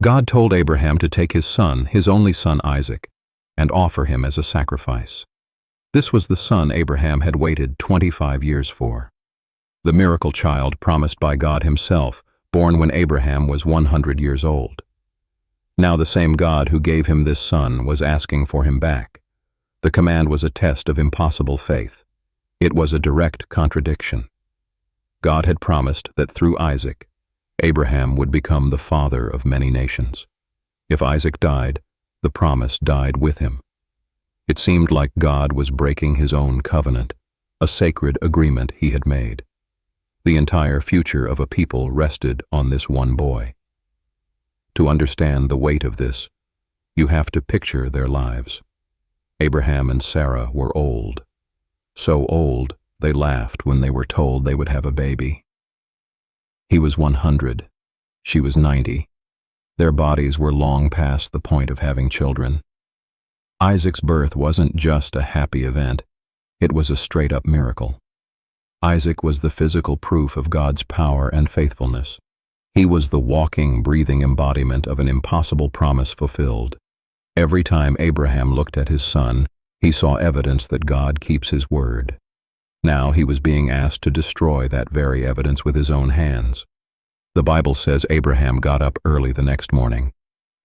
God told Abraham to take his son, his only son Isaac, and offer him as a sacrifice. This was the son Abraham had waited 25 years for. The miracle child promised by God himself, born when Abraham was 100 years old. Now the same God who gave him this son was asking for him back. The command was a test of impossible faith. It was a direct contradiction. God had promised that through Isaac, Abraham would become the father of many nations. If Isaac died, the promise died with him. It seemed like God was breaking his own covenant, a sacred agreement he had made. The entire future of a people rested on this one boy. To understand the weight of this, you have to picture their lives. Abraham and Sarah were old. So old, they laughed when they were told they would have a baby. He was 100. She was 90. Their bodies were long past the point of having children. Isaac's birth wasn't just a happy event. It was a straight-up miracle. Isaac was the physical proof of God's power and faithfulness. He was the walking, breathing embodiment of an impossible promise fulfilled. Every time Abraham looked at his son, he saw evidence that God keeps his word. Now he was being asked to destroy that very evidence with his own hands. The Bible says Abraham got up early the next morning.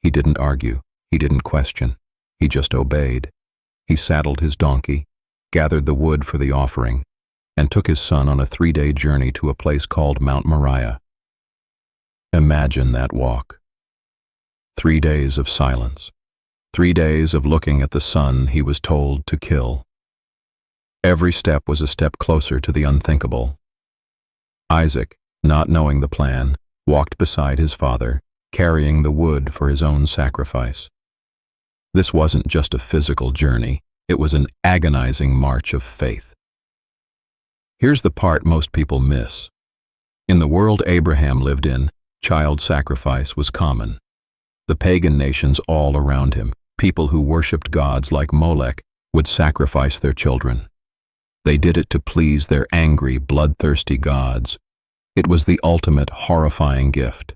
He didn't argue. He didn't question. He just obeyed. He saddled his donkey, gathered the wood for the offering, and took his son on a 3-day journey to a place called Mount Moriah. Imagine that walk. 3 days of silence. 3 days of looking at the son he was told to kill. Every step was a step closer to the unthinkable. Isaac, not knowing the plan, walked beside his father, carrying the wood for his own sacrifice. This wasn't just a physical journey, it was an agonizing march of faith. Here's the part most people miss. In the world Abraham lived in, child sacrifice was common. The pagan nations all around him, people who worshipped gods like Molech, would sacrifice their children. They did it to please their angry, bloodthirsty gods. It was the ultimate horrifying gift.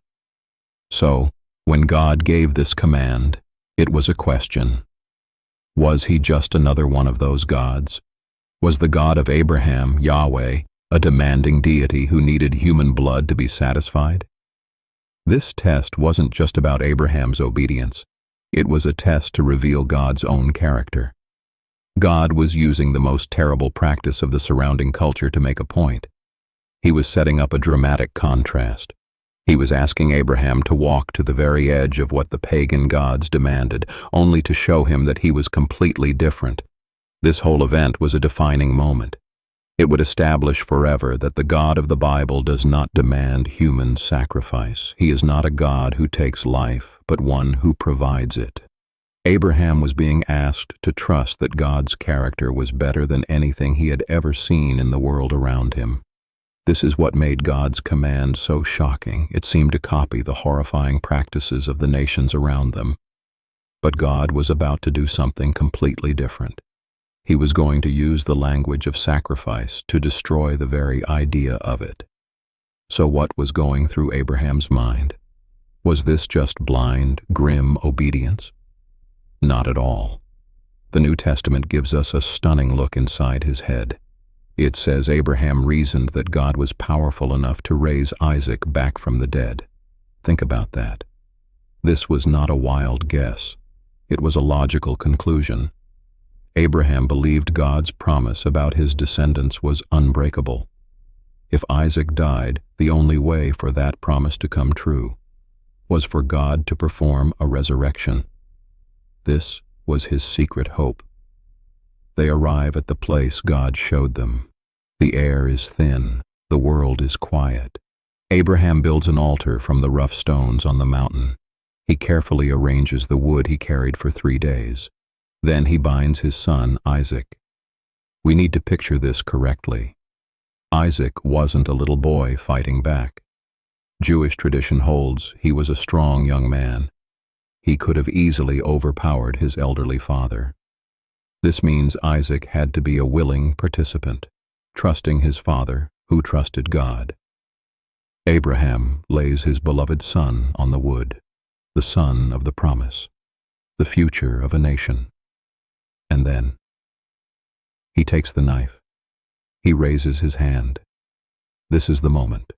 So, when God gave this command, it was a question. Was he just another one of those gods? Was the God of Abraham, Yahweh, a demanding deity who needed human blood to be satisfied? This test wasn't just about Abraham's obedience. It was a test to reveal God's own character. God was using the most terrible practice of the surrounding culture to make a point. He was setting up a dramatic contrast. He was asking Abraham to walk to the very edge of what the pagan gods demanded, only to show him that he was completely different. This whole event was a defining moment. It would establish forever that the God of the Bible does not demand human sacrifice. He is not a God who takes life, but one who provides it. Abraham was being asked to trust that God's character was better than anything he had ever seen in the world around him. This is what made God's command so shocking. It seemed to copy the horrifying practices of the nations around them. But God was about to do something completely different. He was going to use the language of sacrifice to destroy the very idea of it. So what was going through Abraham's mind? Was this just blind, grim obedience? Not at all. The New Testament gives us a stunning look inside his head. It says Abraham reasoned that God was powerful enough to raise Isaac back from the dead. Think about that. This was not a wild guess. It was a logical conclusion. Abraham believed God's promise about his descendants was unbreakable. If Isaac died, the only way for that promise to come true was for God to perform a resurrection. This was his secret hope. They arrive at the place God showed them. The air is thin, the world is quiet. Abraham builds an altar from the rough stones on the mountain. He carefully arranges the wood he carried for 3 days. Then he binds his son, Isaac. We need to picture this correctly. Isaac wasn't a little boy fighting back. Jewish tradition holds he was a strong young man. He could have easily overpowered his elderly father. This means Isaac had to be a willing participant, trusting his father, who trusted God. Abraham lays his beloved son on the wood. the son of the promise, the future of a nation. And then he takes the knife. He raises his hand. This is the moment,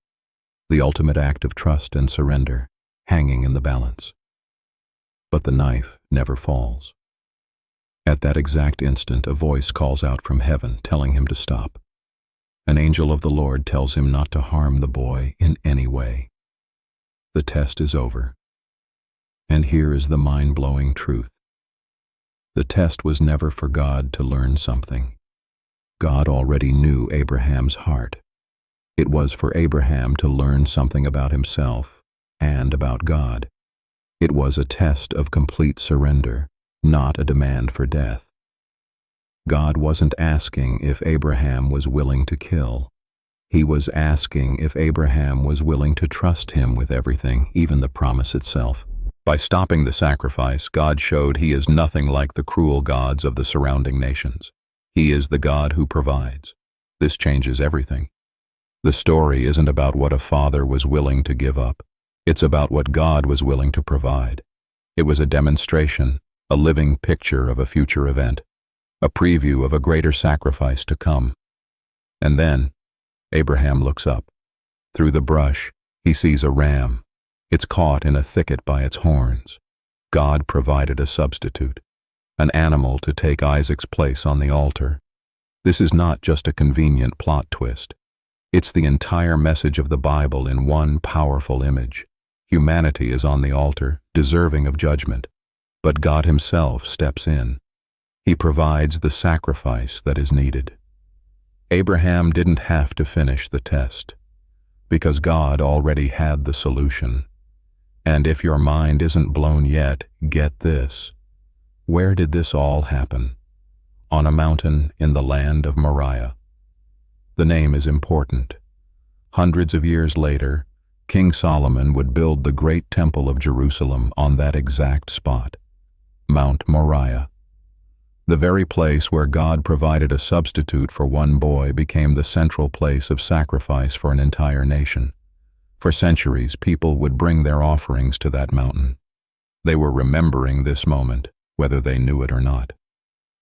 the ultimate act of trust and surrender, hanging in the balance. But the knife never falls. At that exact instant, a voice calls out from heaven, telling him to stop. An angel of the Lord tells him not to harm the boy in any way. The test is over. And here is the mind-blowing truth. The test was never for God to learn something. God already knew Abraham's heart. It was for Abraham to learn something about himself and about God. It was a test of complete surrender, not a demand for death. God wasn't asking if Abraham was willing to kill. He was asking if Abraham was willing to trust him with everything, even the promise itself. By stopping the sacrifice, God showed he is nothing like the cruel gods of the surrounding nations. He is the God who provides. This changes everything. The story isn't about what a father was willing to give up. It's about what God was willing to provide. It was a demonstration, a living picture of a future event, a preview of a greater sacrifice to come. And then, Abraham looks up. Through the brush, he sees a ram. It's caught in a thicket by its horns. God provided a substitute, an animal to take Isaac's place on the altar. This is not just a convenient plot twist. It's the entire message of the Bible in one powerful image. Humanity is on the altar, deserving of judgment. But God himself steps in. He provides the sacrifice that is needed. Abraham didn't have to finish the test, because God already had the solution. And if your mind isn't blown yet, get this. Where did this all happen? On a mountain in the land of Moriah. The name is important. Hundreds of years later, King Solomon would build the great temple of Jerusalem on that exact spot, Mount Moriah. The very place where God provided a substitute for one boy became the central place of sacrifice for an entire nation. For centuries, people would bring their offerings to that mountain. They were remembering this moment, whether they knew it or not.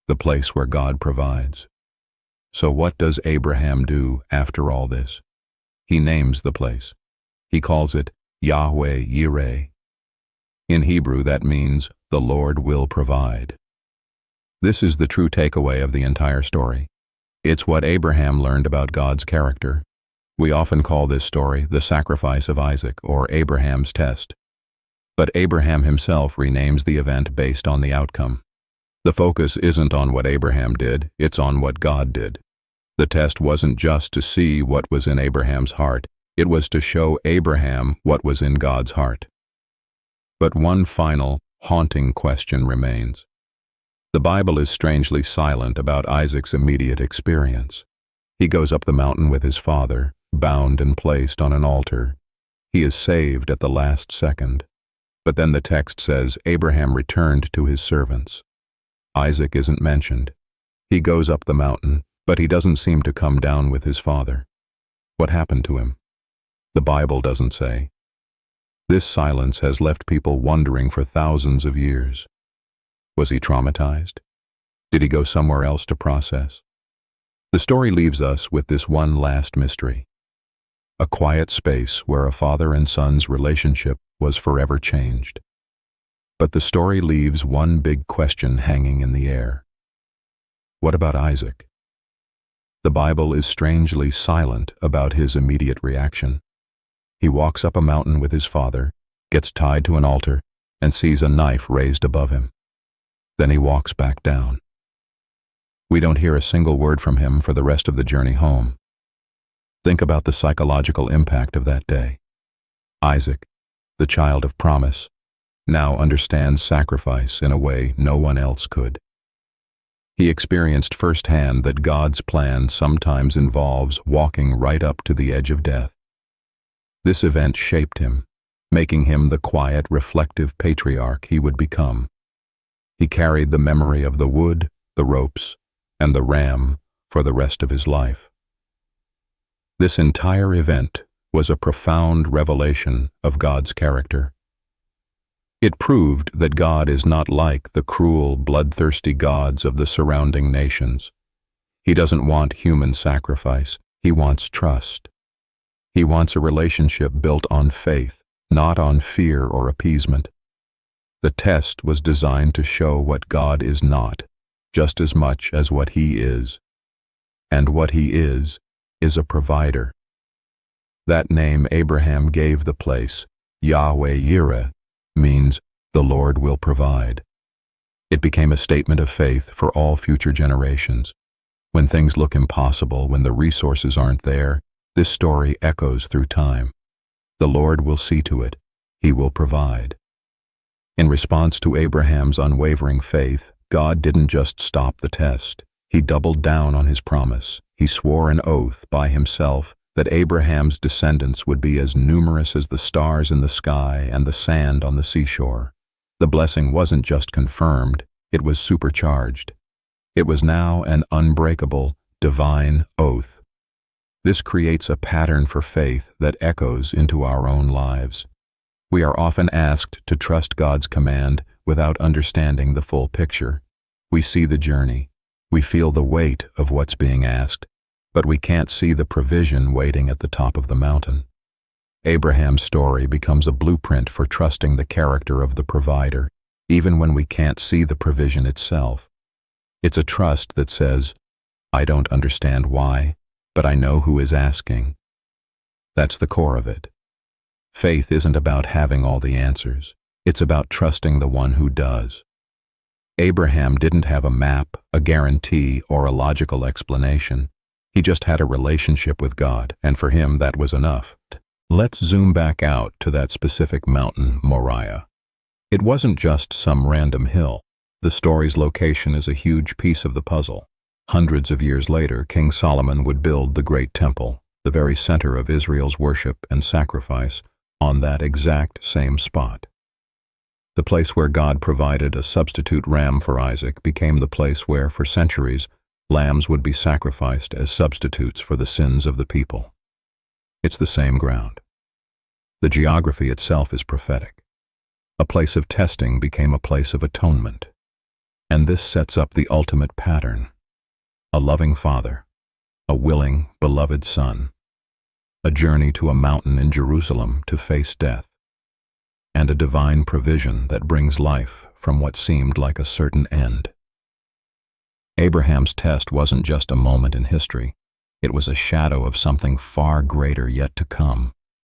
The place where God provides. So what does Abraham do after all this? He names the place. He calls it Yahweh Yireh. In Hebrew, that means the Lord will provide. This is the true takeaway of the entire story. It's what Abraham learned about God's character. We often call this story the sacrifice of Isaac or Abraham's test. But Abraham himself renames the event based on the outcome. The focus isn't on what Abraham did, it's on what God did. The test wasn't just to see what was in Abraham's heart, it was to show Abraham what was in God's heart. But one final, haunting question remains. The Bible is strangely silent about Isaac's immediate experience. He goes up the mountain with his father, bound and placed on an altar. He is saved at the last second. But then the text says Abraham returned to his servants. Isaac isn't mentioned. He goes up the mountain, but he doesn't seem to come down with his father. What happened to him? The Bible doesn't say. This silence has left people wondering for thousands of years. Was he traumatized? Did he go somewhere else to process? The story leaves us with this one last mystery. A quiet space where a father and son's relationship was forever changed. But the story leaves one big question hanging in the air. What about Isaac? The Bible is strangely silent about his immediate reaction. He walks up a mountain with his father, gets tied to an altar, and sees a knife raised above him. Then he walks back down. We don't hear a single word from him for the rest of the journey home. Think about the psychological impact of that day. Isaac, the child of promise, now understands sacrifice in a way no one else could. He experienced firsthand that God's plan sometimes involves walking right up to the edge of death. This event shaped him, making him the quiet, reflective patriarch he would become. He carried the memory of the wood, the ropes, and the ram for the rest of his life. This entire event was a profound revelation of God's character. It proved that God is not like the cruel, bloodthirsty gods of the surrounding nations. He doesn't want human sacrifice. He wants trust. He wants a relationship built on faith, not on fear or appeasement. The test was designed to show what God is not, just as much as what He is. And what He is a provider. That name Abraham gave the place, Yahweh Yireh, means the Lord will provide. It became a statement of faith for all future generations. When things look impossible, when the resources aren't there, this story echoes through time. The Lord will see to it. He will provide. In response to Abraham's unwavering faith, God didn't just stop the test. He doubled down on His promise. He swore an oath by Himself that Abraham's descendants would be as numerous as the stars in the sky and the sand on the seashore. The blessing wasn't just confirmed, it was supercharged. It was now an unbreakable, divine oath. This creates a pattern for faith that echoes into our own lives. We are often asked to trust God's command without understanding the full picture. We see the journey. We feel the weight of what's being asked, but we can't see the provision waiting at the top of the mountain. Abraham's story becomes a blueprint for trusting the character of the provider, even when we can't see the provision itself. It's a trust that says, I don't understand why, but I know who is asking. That's the core of it. Faith isn't about having all the answers. It's about trusting the one who does. Abraham didn't have a map, a guarantee, or a logical explanation. He just had a relationship with God, and for him that was enough. Let's zoom back out to that specific mountain, Moriah. It wasn't just some random hill. The story's location is a huge piece of the puzzle. Hundreds of years later, King Solomon would build the Great Temple, the very center of Israel's worship and sacrifice, on that exact same spot. The place where God provided a substitute ram for Isaac became the place where, for centuries, lambs would be sacrificed as substitutes for the sins of the people. It's the same ground. The geography itself is prophetic. A place of testing became a place of atonement. And this sets up the ultimate pattern. A loving father, a willing, beloved son, a journey to a mountain in Jerusalem to face death, and a divine provision that brings life from what seemed like a certain end. Abraham's test wasn't just a moment in history. It was a shadow of something far greater yet to come.